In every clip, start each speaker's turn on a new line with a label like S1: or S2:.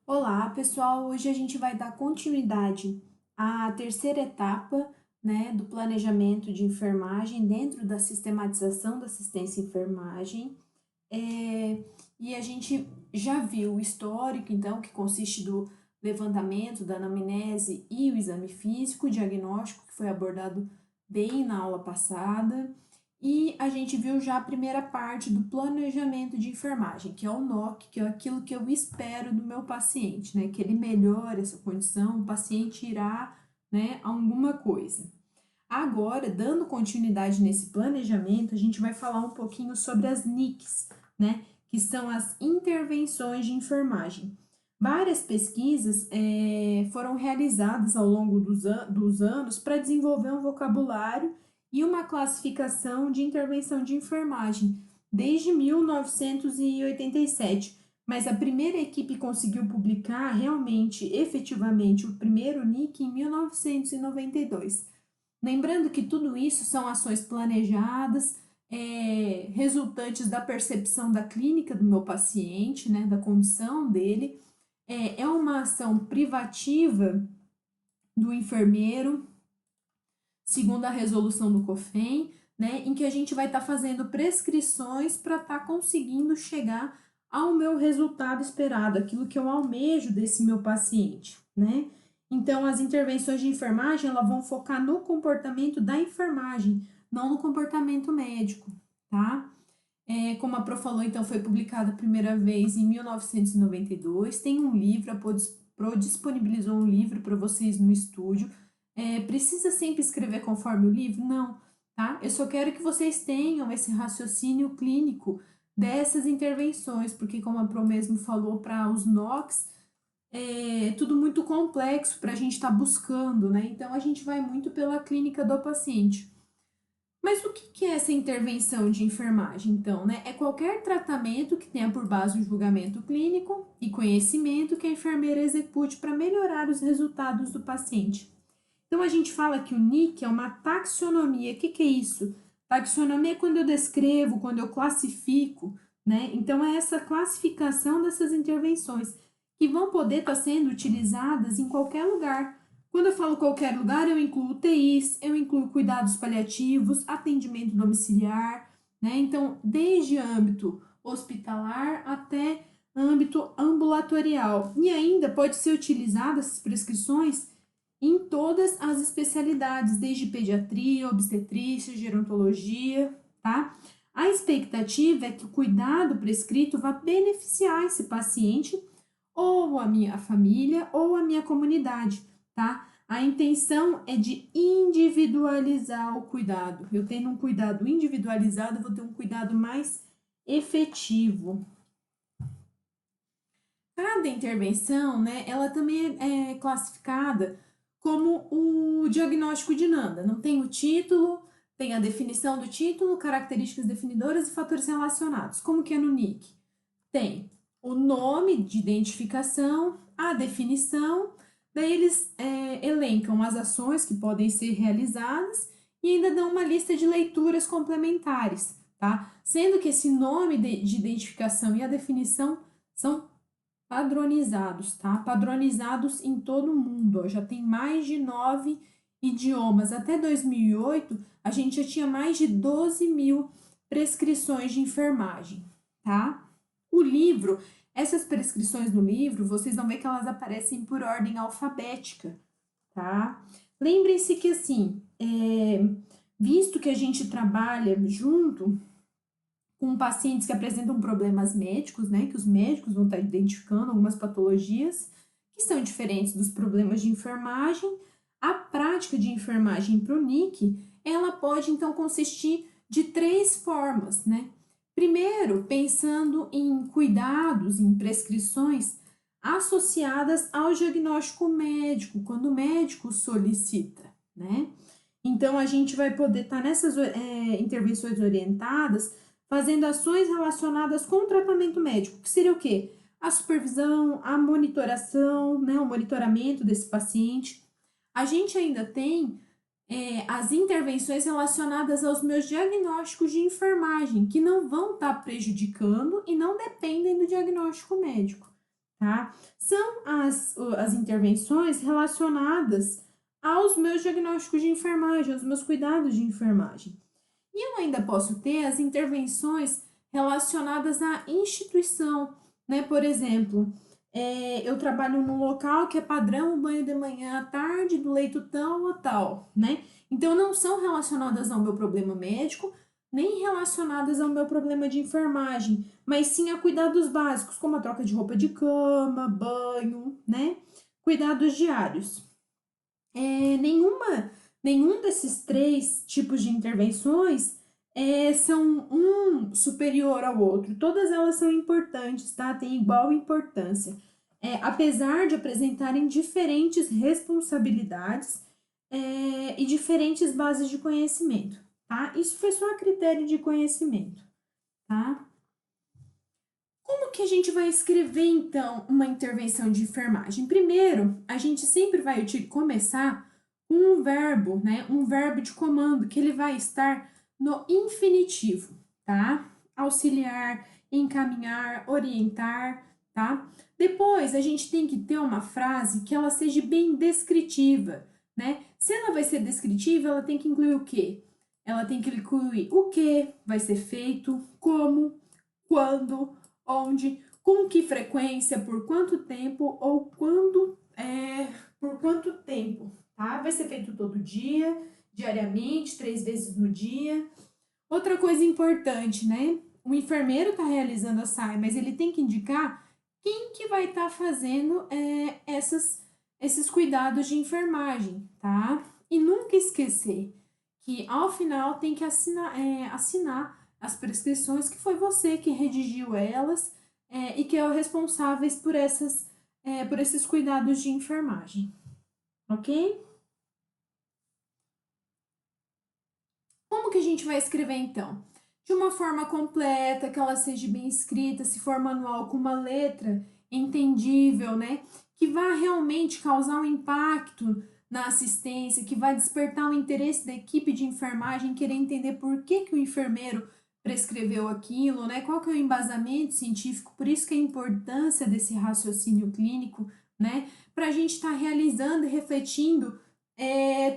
S1: Olá, pessoal! Hoje a gente vai dar continuidade à terceira etapa, né, do planejamento de enfermagem dentro da sistematização da assistência à enfermagem. E a gente já viu o histórico, então, que consiste do levantamento da anamnese e o exame físico, o diagnóstico, que foi abordado bem na aula passada. E a gente viu já a primeira parte do planejamento de enfermagem, que é o NOC, que é aquilo que eu espero do meu paciente, né? Que ele melhore essa condição, o paciente irá, né, alguma coisa. Agora, dando continuidade nesse planejamento, a gente vai falar um pouquinho sobre as NICs, né? Que são as intervenções de enfermagem. Várias pesquisas foram realizadas ao longo dos anos para desenvolver um vocabulário e uma classificação de intervenção de enfermagem, desde 1987. Mas a primeira equipe conseguiu publicar realmente, efetivamente, o primeiro NIC em 1992. Lembrando que tudo isso são ações planejadas, resultantes da percepção da clínica do meu paciente, né, da condição dele. É uma ação privativa do enfermeiro, segundo a resolução do COFEN, né, em que a gente vai estar fazendo prescrições para estar conseguindo chegar ao meu resultado esperado, aquilo que eu almejo desse meu paciente, né? Então, as intervenções de enfermagem, elas vão focar no comportamento da enfermagem, não no comportamento médico, tá? Como a Pro falou, então, foi publicada a primeira vez em 1992, tem um livro, a Pro disponibilizou um livro para vocês no estúdio. Precisa sempre escrever conforme o livro? Não, tá? Eu só quero que vocês tenham esse raciocínio clínico dessas intervenções, porque como a Pro mesmo falou, para os NOCs, é tudo muito complexo para a gente estar buscando, né? Então, a gente vai muito pela clínica do paciente. Mas o que é essa intervenção de enfermagem, então, né? É qualquer tratamento que tenha por base um julgamento clínico e conhecimento que a enfermeira execute para melhorar os resultados do paciente. Então, a gente fala que o NIC é uma taxonomia. O que é isso? Taxonomia é quando eu descrevo, quando eu classifico, né? Então, é essa classificação dessas intervenções que vão poder estar sendo utilizadas em qualquer lugar. Quando eu falo qualquer lugar, eu incluo UTIs, eu incluo cuidados paliativos, atendimento domiciliar, né? Então, desde âmbito hospitalar até âmbito ambulatorial. E ainda pode ser utilizada essas prescrições em todas as especialidades, desde pediatria, obstetrícia, gerontologia, tá? A expectativa é que o cuidado prescrito vá beneficiar esse paciente ou a minha família ou a minha comunidade, tá? A intenção é de individualizar o cuidado. Eu tendo um cuidado individualizado, eu vou ter um cuidado mais efetivo. Cada intervenção, né, ela também é classificada como o diagnóstico de Nanda. Não tem o título, tem a definição do título, características definidoras e fatores relacionados. Como que é no NIC? Tem o nome de identificação, a definição, daí eles elencam as ações que podem ser realizadas e ainda dão uma lista de leituras complementares, tá? Sendo que esse nome de identificação e a definição são padronizados, tá? Padronizados em todo o mundo. Ó. Já tem mais de 9 idiomas. Até 2008, a gente já tinha mais de 12 mil prescrições de enfermagem, tá? O livro, essas prescrições no livro, vocês vão ver que elas aparecem por ordem alfabética, tá? Lembrem-se que, assim, visto que a gente trabalha junto com pacientes que apresentam problemas médicos, né, que os médicos vão estar identificando algumas patologias que são diferentes dos problemas de enfermagem, a prática de enfermagem para o NIC, ela pode, então, consistir de 3 formas, né? Primeiro, pensando em cuidados, em prescrições associadas ao diagnóstico médico, quando o médico solicita, né? Então, a gente vai poder estar nessas intervenções orientadas, fazendo ações relacionadas com o tratamento médico, que seria o quê? A supervisão, a monitoração, né, o monitoramento desse paciente. A gente ainda tem as intervenções relacionadas aos meus diagnósticos de enfermagem, que não vão estar prejudicando e não dependem do diagnóstico médico, tá? São as intervenções relacionadas aos meus diagnósticos de enfermagem, aos meus cuidados de enfermagem. E eu ainda posso ter as intervenções relacionadas à instituição, né? Por exemplo, eu trabalho num local que é padrão o banho de manhã à tarde, do leito tal a tal, né? Então, não são relacionadas ao meu problema médico, nem relacionadas ao meu problema de enfermagem, mas sim a cuidados básicos, como a troca de roupa de cama, banho, né? Cuidados diários. Nenhum desses três tipos de intervenções são um superior ao outro. Todas elas são importantes, tá? Tem igual importância. Apesar de apresentarem diferentes responsabilidades e diferentes bases de conhecimento, tá? Isso foi só a critério de conhecimento, tá? Como que a gente vai escrever, então, uma intervenção de enfermagem? Primeiro, a gente sempre vai começar com um verbo, né? Um verbo de comando, que ele vai estar no infinitivo, tá? Auxiliar, encaminhar, orientar, tá? Depois, a gente tem que ter uma frase que ela seja bem descritiva, né? Se ela vai ser descritiva, ela tem que incluir o quê? Ela tem que incluir o que vai ser feito, como, quando, onde, com que frequência, por quanto tempo ou por quanto tempo, tá? Vai ser feito todo dia, diariamente, 3 vezes no dia. Outra coisa importante, né? O enfermeiro está realizando a SAI, mas ele tem que indicar quem que vai estar fazendo esses cuidados de enfermagem, tá? E nunca esquecer que ao final tem que assinar as prescrições que foi você que redigiu elas e que é o responsáveis por esses cuidados de enfermagem, ok? Como que a gente vai escrever então? De uma forma completa, que ela seja bem escrita, se for manual com uma letra entendível, né? Que vá realmente causar um impacto na assistência, que vai despertar o interesse da equipe de enfermagem, querer entender por que o enfermeiro prescreveu aquilo, né? Qual que é o embasamento científico, por isso que a importância desse raciocínio clínico, né? Para a gente estar realizando e refletindo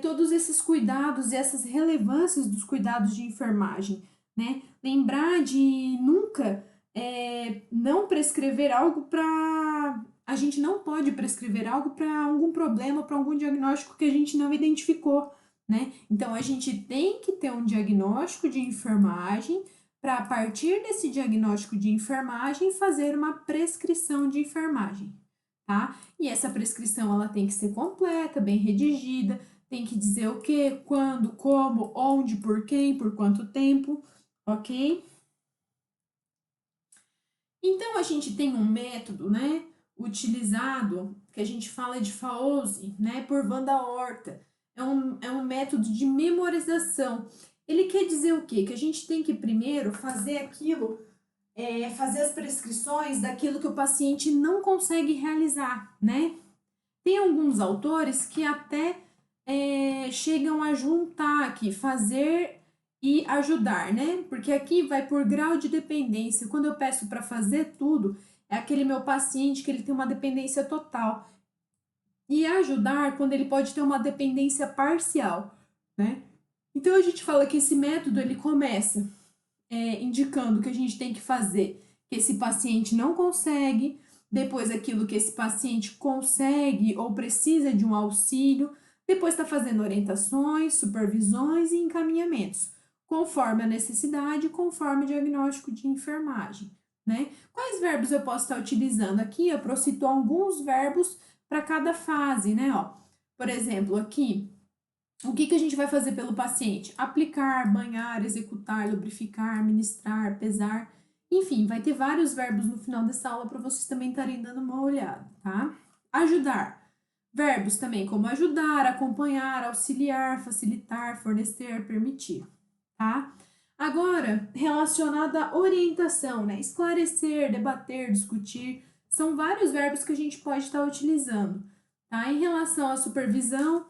S1: todos esses cuidados e essas relevâncias dos cuidados de enfermagem, né? Lembrar de nunca não prescrever algo para. A gente não pode prescrever algo para algum problema, para algum diagnóstico que a gente não identificou, né? Então a gente tem que ter um diagnóstico de enfermagem para, a partir desse diagnóstico de enfermagem, fazer uma prescrição de enfermagem, tá? E essa prescrição ela tem que ser completa, bem redigida, tem que dizer o que, quando, como, onde, por quem, por quanto tempo, ok? Então a gente tem um método, né, utilizado, que a gente fala de Fauzi, né, por Wanda Horta. É um método de memorização. Ele quer dizer o quê? Que a gente tem que primeiro fazer aquilo fazer as prescrições daquilo que o paciente não consegue realizar, né? Tem alguns autores que até chegam a juntar aqui, fazer e ajudar, né? Porque aqui vai por grau de dependência. Quando eu peço para fazer tudo, é aquele meu paciente que ele tem uma dependência total. E ajudar quando ele pode ter uma dependência parcial, né? Então a gente fala que esse método ele começa indicando que a gente tem que fazer que esse paciente não consegue, depois aquilo que esse paciente consegue ou precisa de um auxílio, depois está fazendo orientações, supervisões e encaminhamentos, conforme a necessidade, conforme o diagnóstico de enfermagem, né? Quais verbos eu posso estar utilizando? Aqui eu procito alguns verbos para cada fase, né? Ó, por exemplo, aqui o que a gente vai fazer pelo paciente? Aplicar, banhar, executar, lubrificar, ministrar, pesar. Enfim, vai ter vários verbos no final dessa aula para vocês também estarem dando uma olhada, tá? Ajudar. Verbos também como ajudar, acompanhar, auxiliar, facilitar, fornecer, permitir, tá? Agora, relacionado à orientação, né? Esclarecer, debater, discutir, são vários verbos que a gente pode estar utilizando, tá? Em relação à supervisão,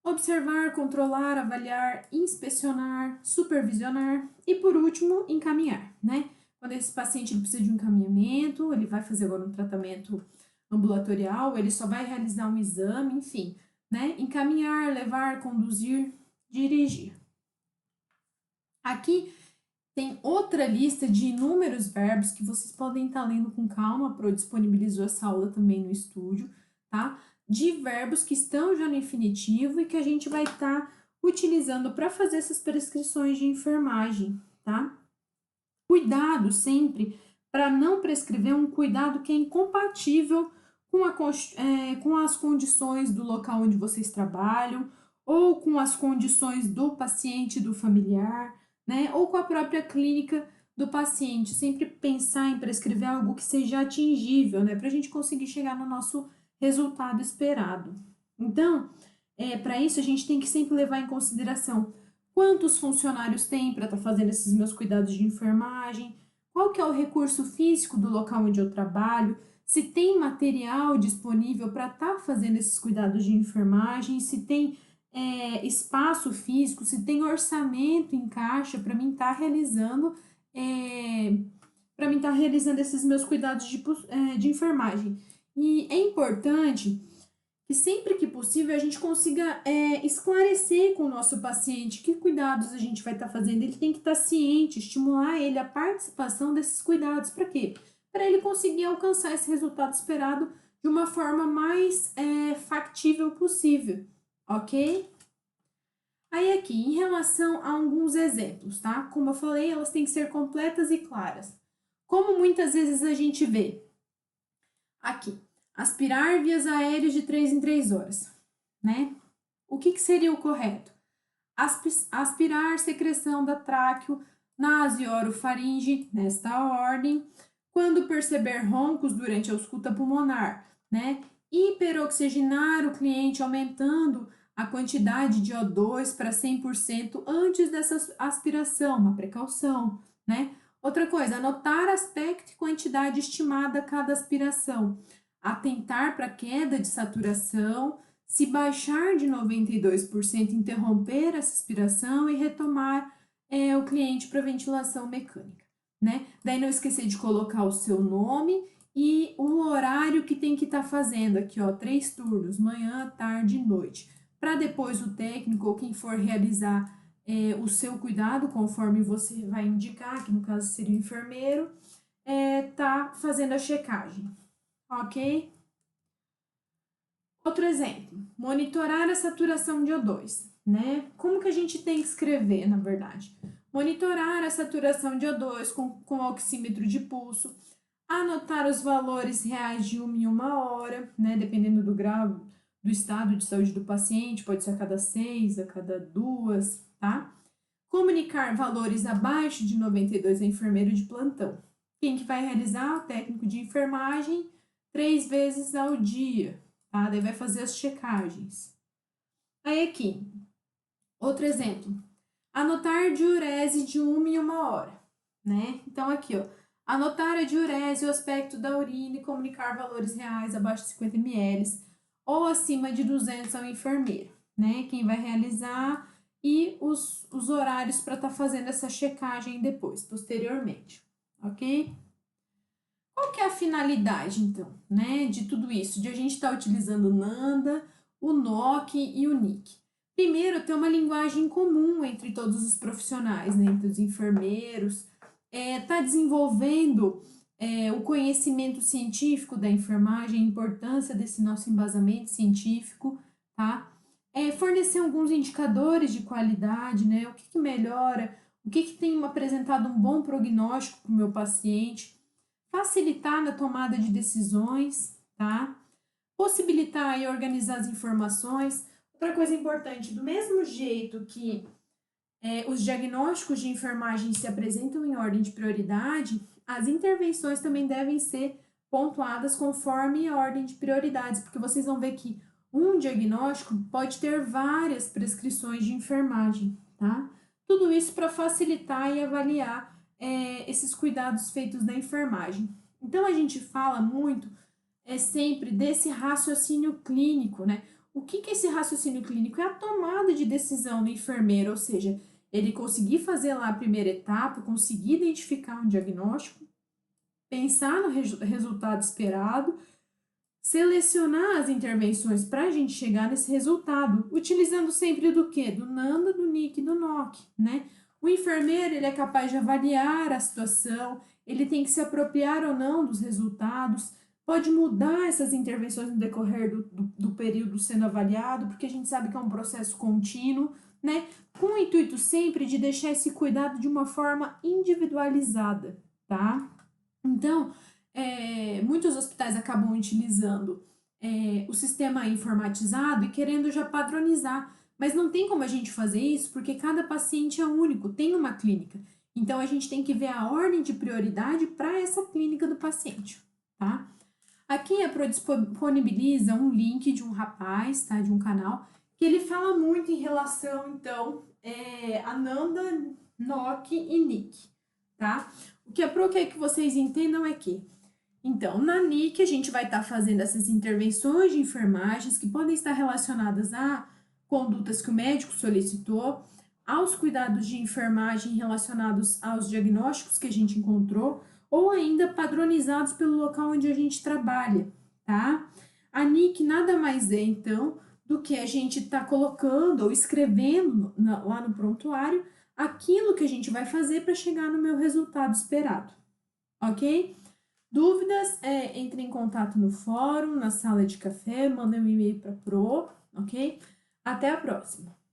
S1: observar, controlar, avaliar, inspecionar, supervisionar e, por último, encaminhar, né? Quando esse paciente precisa de um encaminhamento, ele vai fazer agora um tratamento ambulatorial, ele só vai realizar um exame, enfim, né? Encaminhar, levar, conduzir, dirigir. Aqui tem outra lista de inúmeros verbos que vocês podem estar lendo com calma, Pro disponibilizou essa aula também no estúdio, tá? De verbos que estão já no infinitivo e que a gente vai estar utilizando para fazer essas prescrições de enfermagem, tá? Cuidado sempre para não prescrever um cuidado que é incompatível com as condições do local onde vocês trabalham, ou com as condições do paciente, do familiar, né? Ou com a própria clínica do paciente. Sempre pensar em prescrever algo que seja atingível, né? Para a gente conseguir chegar no nosso resultado esperado. Então, para isso, a gente tem que sempre levar em consideração quantos funcionários tem para estar fazendo esses meus cuidados de enfermagem, qual que é o recurso físico do local onde eu trabalho, se tem material disponível para estar fazendo esses cuidados de enfermagem, se tem espaço físico, se tem orçamento em caixa para mim estar realizando esses meus cuidados de enfermagem. E é importante que sempre que possível a gente consiga esclarecer com o nosso paciente que cuidados a gente vai estar fazendo. Ele tem que estar ciente, estimular ele a participação desses cuidados. Para quê? Para ele conseguir alcançar esse resultado esperado de uma forma mais factível possível, ok? Aí aqui, em relação a alguns exemplos, tá? Como eu falei, elas têm que ser completas e claras. Como muitas vezes a gente vê aqui, aspirar vias aéreas de 3 em 3 horas, né? O que seria o correto? Aspirar secreção da tráqueo, nasoorofaringe, nesta ordem, quando perceber roncos durante a ausculta pulmonar, né? Hiperoxigenar o cliente aumentando a quantidade de O2 para 100% antes dessa aspiração, uma precaução, né? Outra coisa, anotar aspecto e quantidade estimada a cada aspiração. Atentar para queda de saturação, se baixar de 92%, interromper essa aspiração e retomar o cliente para ventilação mecânica, né? Daí não esquecer de colocar o seu nome e o horário que tem que estar fazendo aqui, ó, 3 turnos, manhã, tarde e noite, para depois o técnico ou quem for realizar o seu cuidado, conforme você vai indicar, que no caso seria o enfermeiro, tá fazendo a checagem, ok? Outro exemplo, monitorar a saturação de O2, né? Como que a gente tem que escrever, na verdade? Monitorar a saturação de O2 com oxímetro de pulso, anotar os valores reais de 1 em 1 hora, né? Dependendo do grau do estado de saúde do paciente, pode ser a cada 6, a cada 2, tá? Comunicar valores abaixo de 92 a enfermeiro de plantão. Quem que vai realizar? O técnico de enfermagem 3 vezes ao dia, tá? Daí vai fazer as checagens. Aí aqui, outro exemplo. Anotar diurese de 1 em 1 hora, né? Então aqui, ó. Anotar a diurese, o aspecto da urina e comunicar valores reais abaixo de 50 ml ou acima de 200 ao enfermeiro, né? Quem vai realizar e os horários para estar fazendo essa checagem depois, posteriormente, ok? Qual que é a finalidade, então, né, de tudo isso? De a gente estar utilizando o NANDA, o NOC e o NIC. Primeiro, ter uma linguagem comum entre todos os profissionais, né, entre os enfermeiros, tá desenvolvendo o conhecimento científico da enfermagem, a importância desse nosso embasamento científico, tá? Fornecer alguns indicadores de qualidade, né? O que melhora, o que tem apresentado um bom prognóstico para o meu paciente, facilitar na tomada de decisões, tá? Possibilitar e organizar as informações. Outra coisa importante, do mesmo jeito que os diagnósticos de enfermagem se apresentam em ordem de prioridade, as intervenções também devem ser pontuadas conforme a ordem de prioridades, porque vocês vão ver que um diagnóstico pode ter várias prescrições de enfermagem, tá? Tudo isso para facilitar e avaliar esses cuidados feitos da enfermagem. Então, a gente fala muito sempre desse raciocínio clínico, né? O que é esse raciocínio clínico? É a tomada de decisão do enfermeiro, ou seja, ele conseguir fazer lá a primeira etapa, conseguir identificar um diagnóstico, pensar no resultado esperado, selecionar as intervenções para a gente chegar nesse resultado, utilizando sempre do quê? Do NANDA, do NIC e do NOC, né? O enfermeiro, ele é capaz de avaliar a situação, ele tem que se apropriar ou não dos resultados, pode mudar essas intervenções no decorrer do período sendo avaliado, porque a gente sabe que é um processo contínuo, né? Com o intuito sempre de deixar esse cuidado de uma forma individualizada, tá? Então, muitos hospitais acabam utilizando o sistema informatizado e querendo já padronizar, mas não tem como a gente fazer isso porque cada paciente é único, tem uma clínica. Então, a gente tem que ver a ordem de prioridade para essa clínica do paciente, tá? Aqui a Pro disponibiliza um link de um rapaz, tá? De um canal, que ele fala muito em relação, então, a Nanda, NOC e NIC, tá? O que a Pro quer que vocês entendam é que, então, na NIC a gente vai estar fazendo essas intervenções de enfermagens que podem estar relacionadas a condutas que o médico solicitou, aos cuidados de enfermagem relacionados aos diagnósticos que a gente encontrou, ou ainda padronizados pelo local onde a gente trabalha, tá? A NIC nada mais é, então, do que a gente tá colocando ou escrevendo lá no prontuário aquilo que a gente vai fazer para chegar no meu resultado esperado, ok? Dúvidas, entre em contato no fórum, na sala de café, manda um e-mail para Pro, ok? Até a próxima!